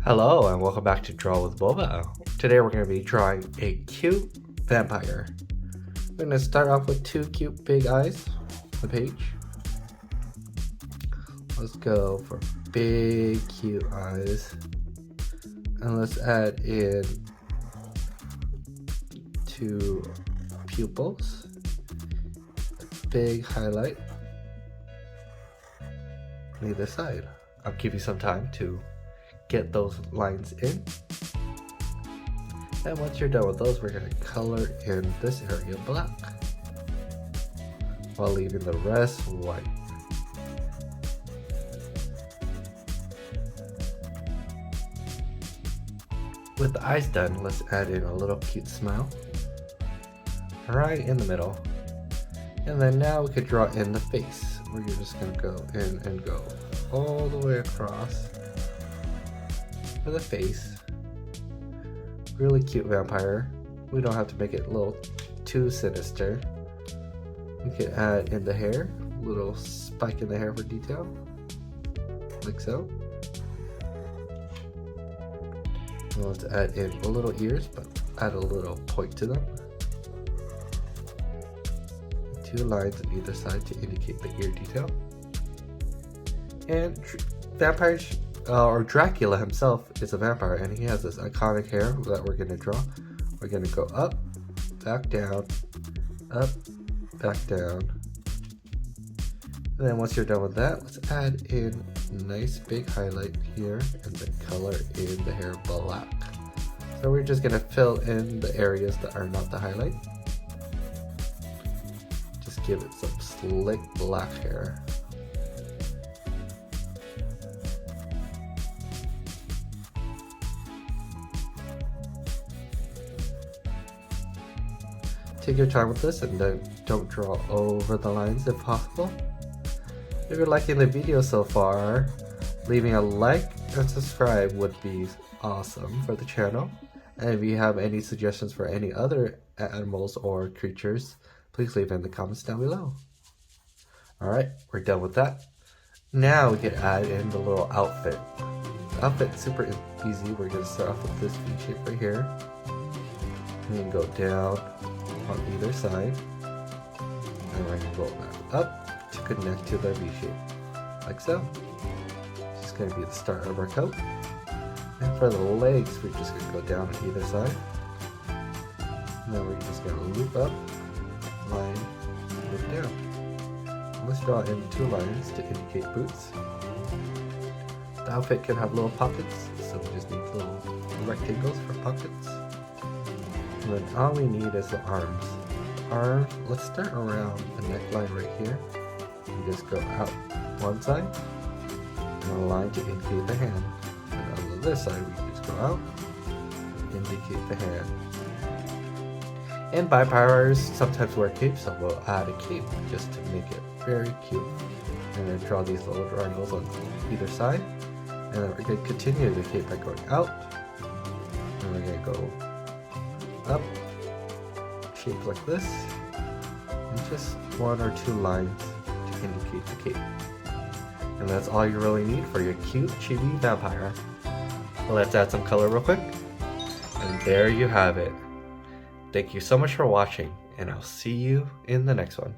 Hello and welcome back to Draw with Boba. Today we're going to be drawing a cute vampire. We're going to start off with two cute big eyes on the page. Let's go for big cute eyes. And let's add in two pupils. Big highlight on either side. I'll give you some time to get those lines in. And once you're done with those, we're going to color in this area black while leaving the rest white. With the eyes done, let's add in a little cute smile right in the middle. And then now we could draw in the face. We're just going to go in and go all the way across for the face. Really cute vampire. We don't have to make it a little too sinister. We can add in the hair, a little spike in the hair for detail, like so. And let's add in a little ears, but add a little point to them. Two lines on either side to indicate the ear detail. And vampires, or Dracula himself is a vampire, and he has this iconic hair that we're going to draw. We're going to go up, back down, up, back down. And then once you're done with that, let's add in a nice big highlight here and then color in the hair black. So we're just going to fill in the areas that are not the highlight. Just give it some slick black hair. Take your time with this and then don't draw over the lines if possible. If you're liking the video so far, leaving a like and subscribe would be awesome for the channel. And if you have any suggestions for any other animals or creatures, please leave in the comments down below. Alright, we're done with that. Now we can add in the little outfit. The outfit's super easy. We're going to start off with this V shape right here. And then go down on either side, and we're going to go back up to connect to the V shape, like so. This is going to be the start of our coat. And for the legs, we're just going to go down on either side. And then we're just going to loop up, line, loop down. And let's draw in two lines to indicate boots. The outfit can have little pockets, so we just need little rectangles for pockets. And then all we need is the arms. Arms, let's start around the neckline right here. And just go out one side and a line to indicate the hand. And on the other side, we just go out and indicate the hand. And vampires sometimes wear capes, so we'll add a cape just to make it very cute. And then draw these little triangles on either side. And then we're going to continue the cape by going out. And we're going to go up, shaped like this, and just one or two lines to indicate the cape. And that's all you really need for your cute chibi vampire. Let's add some color real quick. And there you have it. Thank you so much for watching, and I'll see you in the next one.